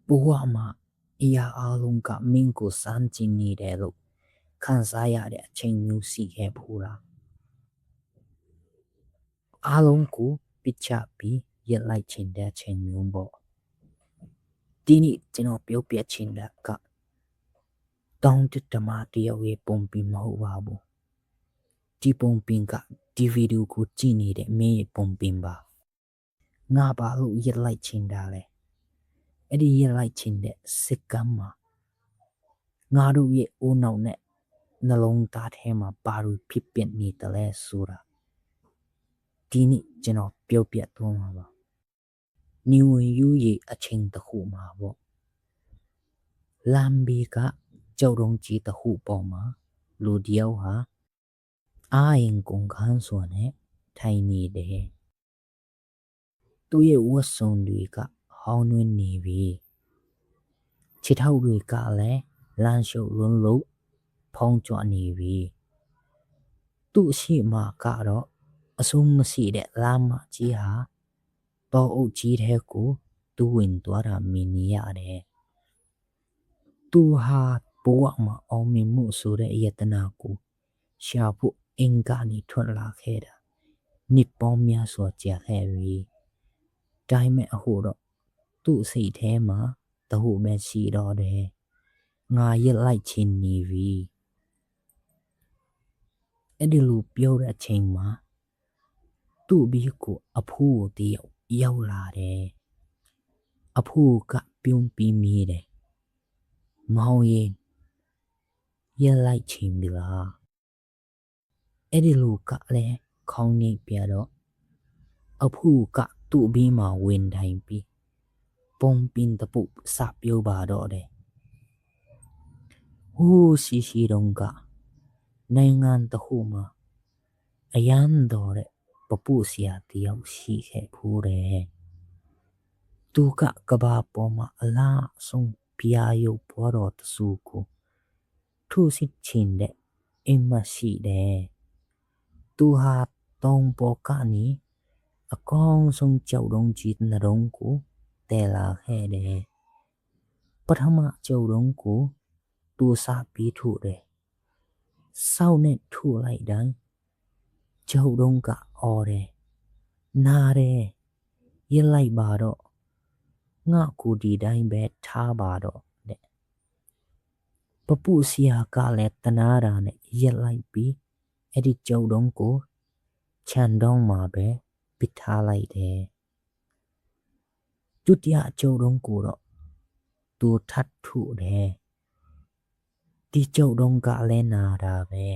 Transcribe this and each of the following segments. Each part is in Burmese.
Buama iya alung ka mingko san chini de lo khan saya de ching nu si he phura alung ko picha pi yet lai chin de ching nu bo tini chino pyo pya chin da ka tong ti tama ti yaw ye pom pi ma ho ba bo ti pom pin ka ti video ko chini de me pom pin ba nga ba lo yet lai chin da le edi yet lai chin de sik kam ma nga do ye o naw ne နှလုံးသားထဲမှာဘာလို့ဖြစ်ပျက်နေတယ်လဲဆိုတာဒီနေ့ကျွန်တော်ပြောပြသွားမှာပါနေဝင်ယူရဲ့အချိန်တစ်ခုမှာပေါ့လမ်းဘေးကကြောက်တုံးကြီးတစ်ခုပေါ်မှာလူတယောက်ဟာအာရင်ကုန်ခန်းစွာနဲ့ထိုင်နေတယ်သူ့ရဲ့ဝတ်စုံတွေကဟောင်းနှင်းနေပြီခြေထောက်တွေကလည်းလမ်းလျှောက်လွန်းလို့ဖုံးကြွနေပြီသူ့ရှိမှကတော့အဆုံးမရှိတဲ့လမ်းမကြီးဟာတောအုပ်ကြီးတဲ့ကိုသူဝင်သွားတာမြင်နေရတယ်သူဟာဘဝမှာအောင်မြင်မှုဆိုတဲ့ယတနာကိုရှာဖို့အင်္ဂါနေထွက်လာခဲ့တာနှစ်ပေါင်းများစွာကြာခဲ့ပြီဒါပေမဲ့အခုတော့သူ့စိတ်ထဲမှာတဟုပဲရှိတော့တယ်ငါရက်လိုက်ချင်နေပြီအဲ့ဒီလိုပြောတဲ့အချိန်မှာသူ့ဘီကိုအဖိုးတယောက်ရောက်လာတယ်အဖိုးကပြုံးပြီးမိတယ်မောင်ရင်ရက်လိုက်ချင်ပြီလားအဲ့ဒီလိုကလည်းခေါင်းငိတ်ပြတော့အဖိုးကသူ့ဘီမှာဝင်ထိုင်ပြီးပုံပင်တပုတ်စပြောပါတော့တယ်ဟိုးရှိတုံးကနိုင်ငံတစ်ခုမှာအရန်တော်တဲ့ပပုဆရာတယောက်ရှိခဲ့ဘူးတယ်သူကကဘာပေါ်မှာအလားဆုံးပြာရုပ်ပေါ်တော်တဆူကိုထုစစ်ချင်တဲ့အင်မရှိတယ်သူဟာတောင်ပေါ်ကနေအကောင်းဆုံးကြောက်တုံးကြီးနှလုံးကိုတဲလာခဲ့တယ်ပထမကြောက်တုံးကိုသူစားပြီးထုတယ်စောက်နဲ့ထုလိုက်တိုင်းကြောက်တုံးကအော်တယ်နားတယ်ရက်လိုက်ပါတော့ငါကူဒီတိုင်းပဲထားပါတော့တဲ့ပပုဆရာကလည်းတနာတာနဲ့ရက်လိုက်ပြီးအဲ့ဒီကြောက်တုံးကိုခြံတုံးမှာပဲပစ်ထားလိုက်တယ်ဒုတိယကြောက်တုံးကိုတော့သူထပ်ထုတယ်ဒီကြောက်တုံးကလည်းနာတာပဲ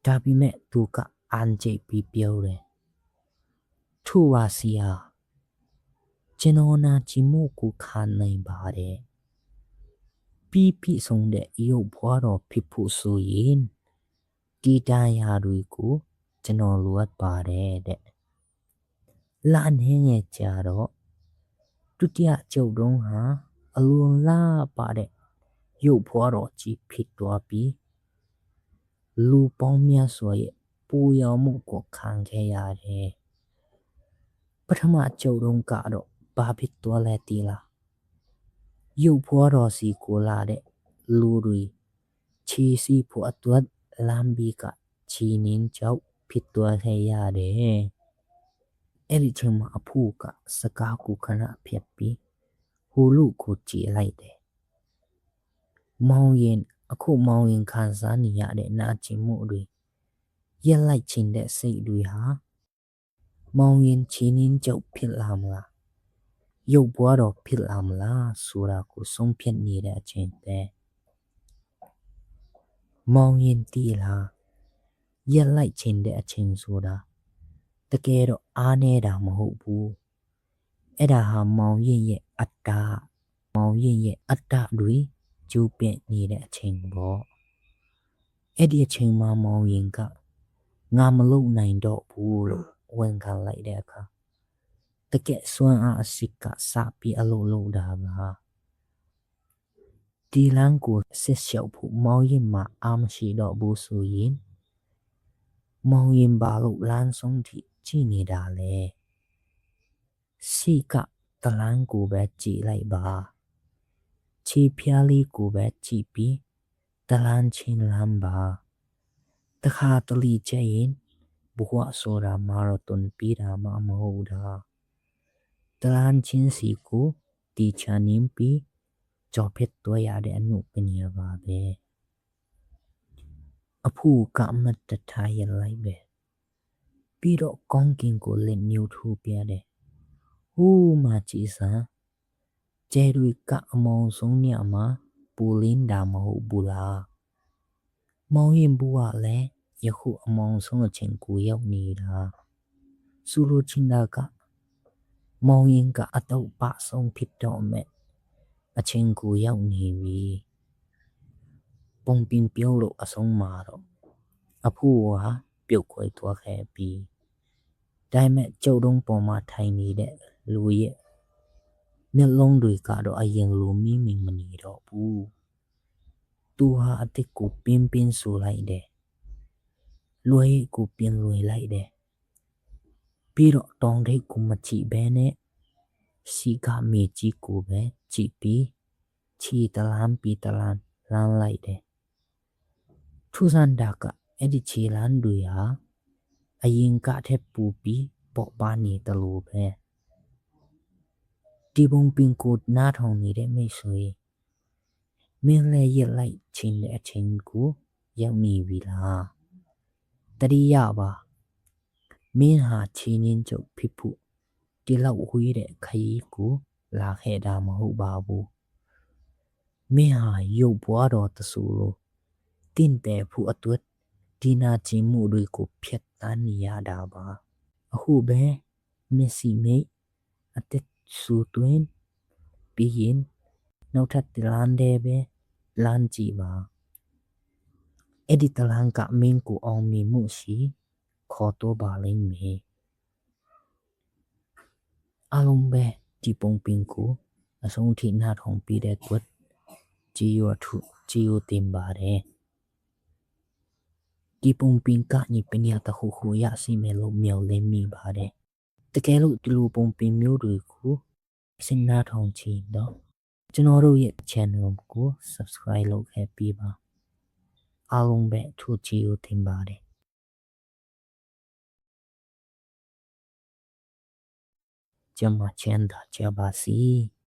ဒါပေမဲ့သူကအန်ကျိတ်ပြီးပြောတယ်ထုပါစီယာကျွန်တော်နာချီမို့ကိုခံနိုင်ပါတယ်ပြီးဆုံးတဲ့ရုပ်ဘွားတော်ဖြစ်ဖို့ဆိုရင်ဒီတရားတွေကိုကျွန်တော်လိုအပ်ပါတယ်တဲ့လာနေငယ်ကြတော့ဒုတိယကျုပ်တုံးဟာအလွန်လားပါတဲ့ရုပ်ဘွားတော်ကြီးဖြစ်သွားပြီးလူပေါင်းများစွာရဲ့ပူယောင်မှုကိုခံခဲ့ရတယ်ပထမကျုပ်တုံးကတော့ဘာဖြစ်သွားလဲတီလားရုပ်ဘွားတော်စီကိုလာတဲ့လူတွေချီစီဖို့အတွက်လမ်းဘီကချီနင်းကြောက်ဖြစ်သွားခဲ့ရတယ်အဲ့ဒီချိန်မှာအဖိုးကစကားကိုခဏဖြတ်ပြီးဟိုလူကိုကြည့်လိုက်တယ်မောင်ရင်အခုမောင်ရင်ခံစားနေရတဲ့နာကျင်မှုတွေရက်လိုက်ချင်တဲ့စိတ်တွေဟာမောင်ရင်ချီနင်းကြောက်ဖြစ်လာမလားရုပ်ဘွားတော်ဖြစ်လာမလားဆိုတာကိုဆုံးဖြတ်နေတဲ့အချိန်ပဲမောင်ရင်တီလားရက်လိုက်ချင်တဲ့အချိန်ဆိုတာတကယ်တော့အားနေတာမဟုတ်ဘူးအဲ့ဒါဟာမောင်ရင်ရဲ့အတ္တမောင်ရင်ရဲ့အတ္တတွေကျူးပြန့်နေတဲ့အချိန်ပေါ့အဲ့ဒီအချိန်မှာမောင်ရင်ကငါမလုပ်နိုင်တော့ဘူးလို့ဝန်ခံလိုက်တဲ့အခါတကယ်စွမ်းအားအစစ်ကစပြီးအလုပ်လုပ်တာပါဒီလမ်းကိုဆက်လျှောက်ဖို့မောင်ရင်မှာအားမရှိတော့ဘူးဆိုရင်မောင်ရင်ဘာလို့လမ်းဆုံးထိကြည့်နေတာလဲစိက တလန်းကိုပဲကြည်လိုက်ပါခြေဖျားလေးကိုပဲကြည့်ပြီးတလန်းချင်းလမ်းပါတခါတလေကျရင်ဘဝဆိုတာမာရသွန်ပြီးတာမှမဟုတ်တာတလန်းချင်းစီကိုတီချာနင်းပြီးကြော်ဖက်သွဲရတဲ့အမှုပညာပါပဲအဖို့ကအမတ်တထားရလိုက်ပဲပြီးတော့ကောင်းကင်ကိုလက်ညှိုးထိုးပြတယ်ဟိုးမှကြည်စမ်းကျဲတွေကအမောင်ဆုံးညမှာပူလင်းတာမဟုတ်ဘူးလားမောင်ရင်ဘူးကလည်းယခုအမောင်ဆုံးအချိန်ကိုရောက်နေတာဆိုလိုချင်တာကမောင်ရင်ကအတော့ပဆုံးဖြစ်တော့မဲ့အချိန်ကိုရောက်နေပြီပုံပင်ပြောလို့အဆုံးမှာတော့အဖို့ဟာပြုတ်ခွဲသွားခဲ့ပြီဒါပေမဲ့ကျုပ်တုံးပေါ်မှာထိုင်နေတဲ့လူရဲ့မျက်လုံးတွေကတော့အရင်လိုမိမင်မနေတော့ဘူးသူဟာအစ်ကိုပင်းပင်းဆိုလိုက်တယ်လွယ်ကိုပင်လွယ်လိုက်တယ်ပြီးတော့တောင်ထိပ်ကိုမကြည့်ဘဲနဲ့စီကမေကြီးကိုပဲကြည့်ပြီးခြေတလန်းပြီးတလန်းလမ်းလိုက်တယ်ထူးဆန်းတာကအဲ့ဒီခြေလန်းတွေဟာအရင်ကထက်ပူပြီးပေါ့ပါနေတယ်လို့ပဲဒီပုံပင်ကိုနားထောင်နေတဲ့မိတ်ဆွေမင်းလည်းရက်လိုက်ချင်းတဲ့အချိန်ကိုရောက်နေပြီလားတတိယပါမင်းဟာချင်းချင်းချုပ်ဖြစ်ဖို့ဒီလောက်ဝေးတဲ့ခရီးကိုလာခဲ့တာမဟုတ်ပါဘူးမင်းဟာရုပ်ဘွားတော်တဆူလို့တင့်တယ်ဖို့အတွက်ဒီနာကျင်မှုတွေကိုဖျက်ဆီးနေရတာပါအခုပဲမက်ဆီမိတ်အသက်ဆူသွင်းပြီးရင်နောက်ထပ်တလန်းတည်းပဲလမ်းကြည့်ပါအဲ့ဒီတလန်းကမင်းကိုအောင်မြင်မှုရှိခေါ်တော့ပါလိမ့်မယ်အားလုံးပဲဒီပုံပင်ကိုအဆုံးထိနားထောင်ပြီးတဲ့အတွက်ကြည်ရတင်ပါတယ်ဒီပုံပင်ကညီပညာတခုခုရရှိမယ်လို့မျှော်လင့်မိပါတယ်တကယ်လို့ဒီလိုပုံပင်မျိုးတွေကိုစဉ်းစားထောင်ချင်တော့ကျွန်တော်တို့ရဲ့ channel ကို subscribe လုပ်ခဲ့ပြီးပါအားလုံးပဲထူကြည်ရတင်ပါတယ်ကျမချမ်းသာကြပါစေ